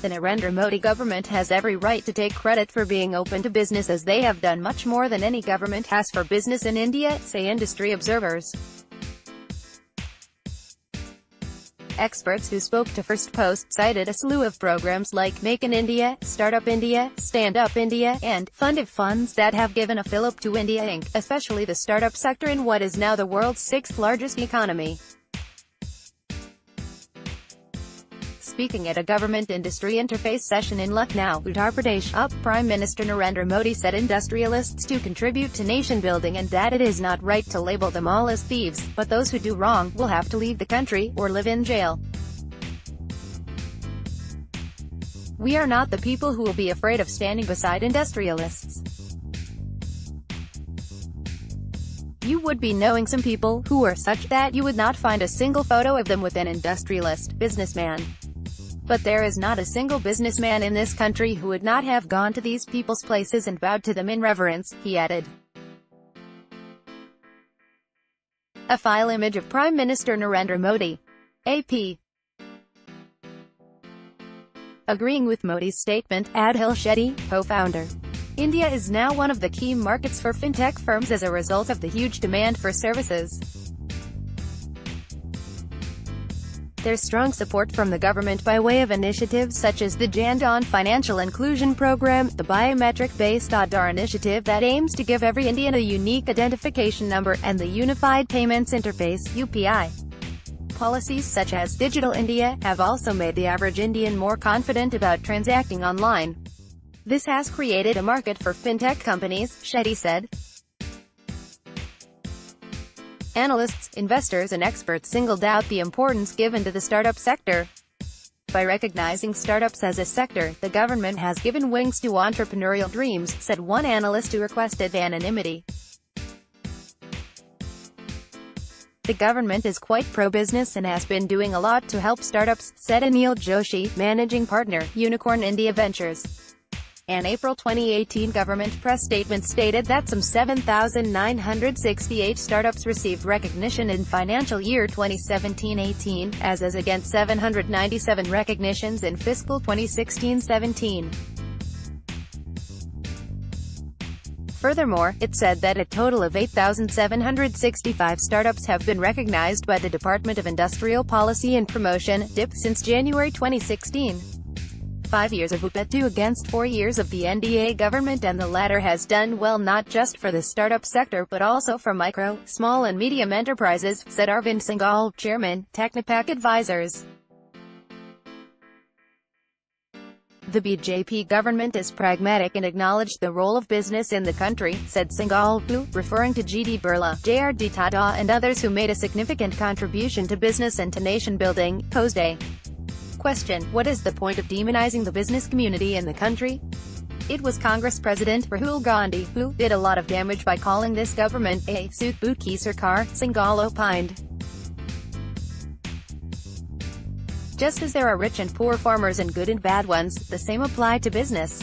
The Narendra Modi government has every right to take credit for being open to business, as they have done much more than any government has for business in India, say industry observers. Experts who spoke to Firstpost cited a slew of programs like Make in India, Startup India, Stand Up India, and Fund of funds that have given a fillip to India Inc., especially the startup sector in what is now the world's sixth largest economy. Speaking at a government industry interface session in Lucknow, Uttar Pradesh, Prime Minister Narendra Modi said industrialists to contribute to nation building and that it is not right to label them all as thieves, but those who do wrong will have to leave the country or live in jail. We are not the people who will be afraid of standing beside industrialists. You would be knowing some people who are such that you would not find a single photo of them with an industrialist, businessman. But there is not a single businessman in this country who would not have gone to these people's places and bowed to them in reverence, he added. A file image of Prime Minister Narendra Modi. AP. Agreeing with Modi's statement, Adhil Shetty, co-founder. India is now one of the key markets for fintech firms as a result of the huge demand for services. There's strong support from the government by way of initiatives such as the Jan Dhan Financial Inclusion Program, the biometric-based Aadhaar initiative that aims to give every Indian a unique identification number, and the Unified Payments Interface (UPI). Policies such as Digital India have also made the average Indian more confident about transacting online. This has created a market for fintech companies, Shetty said. Analysts, investors and experts singled out the importance given to the startup sector. By recognizing startups as a sector, the government has given wings to entrepreneurial dreams, said one analyst who requested anonymity. The government is quite pro-business and has been doing a lot to help startups, said Anil Joshi, managing partner, Unicorn India Ventures. An April 2018 government press statement stated that some 7,968 startups received recognition in financial year 2017-18, as against 797 recognitions in fiscal 2016-17. Furthermore, it said that a total of 8,765 startups have been recognized by the Department of Industrial Policy and Promotion, DIP, since January 2016. 5 years of UPA against 4 years of the NDA government, and the latter has done well not just for the startup sector but also for micro, small and medium enterprises, said Arvind Singhal, chairman, Technopack Advisors. The BJP government is pragmatic and acknowledged the role of business in the country, said Singhal, referring to G.D. Birla, J.R.D. Tata and others who made a significant contribution to business and to nation building. Tuesday. Question: what is the point of demonizing the business community in the country? It was Congress President Rahul Gandhi who did a lot of damage by calling this government a Sudh Ki Sarkar, Singhal opined. Just as there are rich and poor farmers and good and bad ones, the same apply to business.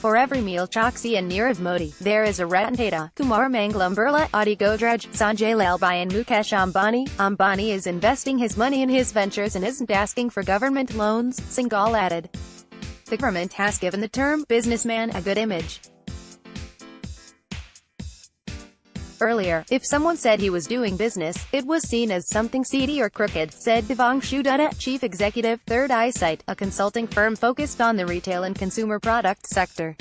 For every Meel Choksi and Nirav Modi, there is a Ratan Tata, Kumar Mangalam Birla, Adi Godrej, Sanjay Lalbhai and Mukesh Ambani. Ambani is investing his money in his ventures and isn't asking for government loans, Singhal added. The government has given the term businessman a good image. Earlier, if someone said he was doing business, it was seen as something seedy or crooked, said Devanshu Dutta, chief executive, Third Eyesight, a consulting firm focused on the retail and consumer product sector.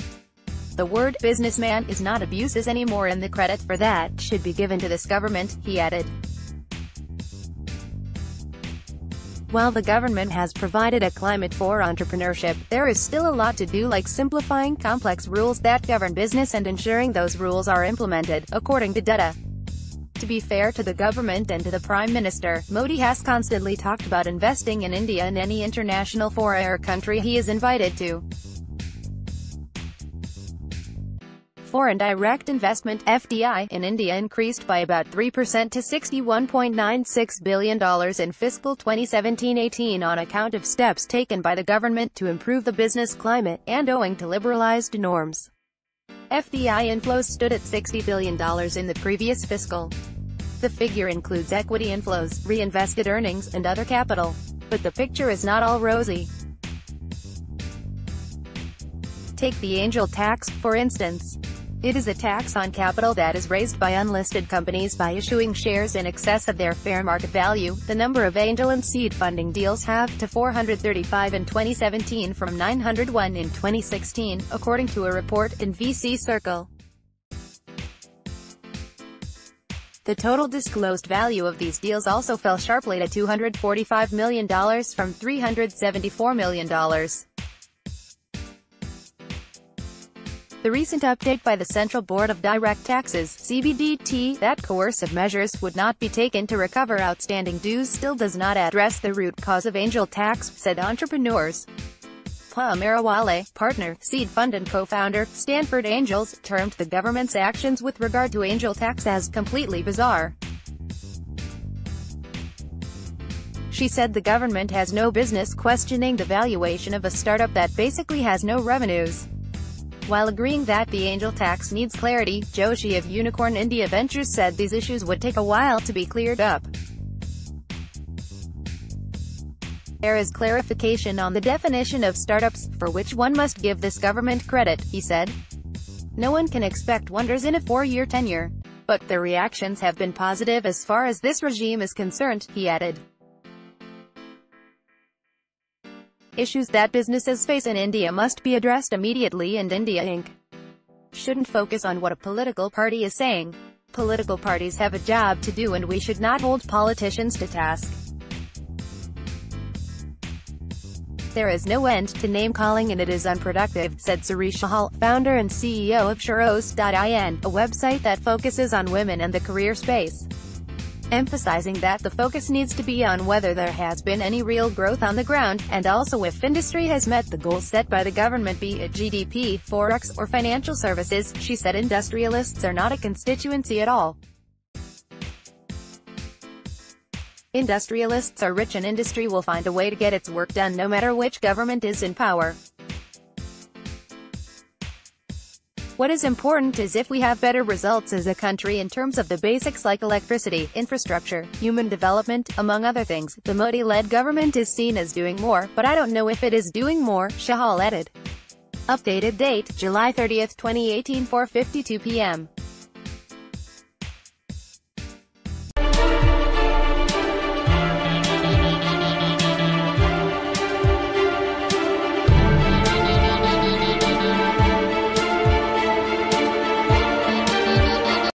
The word businessman is not abuses anymore, and the credit for that should be given to this government, he added. While the government has provided a climate for entrepreneurship, there is still a lot to do, like simplifying complex rules that govern business and ensuring those rules are implemented, according to Dutta. To be fair to the government and to the Prime Minister, Modi has constantly talked about investing in India and any international forum or country he is invited to. Foreign direct investment (FDI) in India increased by about 3% to $61.96 billion in fiscal 2017-18 on account of steps taken by the government to improve the business climate, and owing to liberalized norms. FDI inflows stood at $60 billion in the previous fiscal. The figure includes equity inflows, reinvested earnings, and other capital. But the picture is not all rosy. Take the angel tax, for instance. It is a tax on capital that is raised by unlisted companies by issuing shares in excess of their fair market value. The number of angel and seed funding deals halved to 435 in 2017 from 901 in 2016, according to a report in VC Circle. The total disclosed value of these deals also fell sharply to $245 million from $374 million. The recent update by the Central Board of Direct Taxes (CBDT) that coercive measures would not be taken to recover outstanding dues still does not address the root cause of angel tax, said entrepreneurs. Pa Marawale, partner, seed fund and co-founder, Stanford Angels, termed the government's actions with regard to angel tax as completely bizarre. She said the government has no business questioning the valuation of a startup that basically has no revenues. While agreeing that the angel tax needs clarity, Joshi of Unicorn India Ventures said these issues would take a while to be cleared up. There is clarification on the definition of startups, for which one must give this government credit, he said. No one can expect wonders in a 4-year tenure. But the reactions have been positive as far as this regime is concerned, he added. Issues that businesses face in India must be addressed immediately, and India Inc. shouldn't focus on what a political party is saying. Political parties have a job to do and we should not hold politicians to task. There is no end to name-calling and it is unproductive, said Suresh Chahal, founder and CEO of Churros.in, a website that focuses on women and the career space, emphasizing that the focus needs to be on whether there has been any real growth on the ground, and also if industry has met the goals set by the government, be it GDP, forex, or financial services. She said industrialists are not a constituency at all. Industrialists are rich and industry will find a way to get its work done no matter which government is in power. What is important is if we have better results as a country in terms of the basics like electricity, infrastructure, human development, among other things. The Modi-led government is seen as doing more, but I don't know if it is doing more, Chahal added. Updated date, July 30, 2018, 4:52 p.m.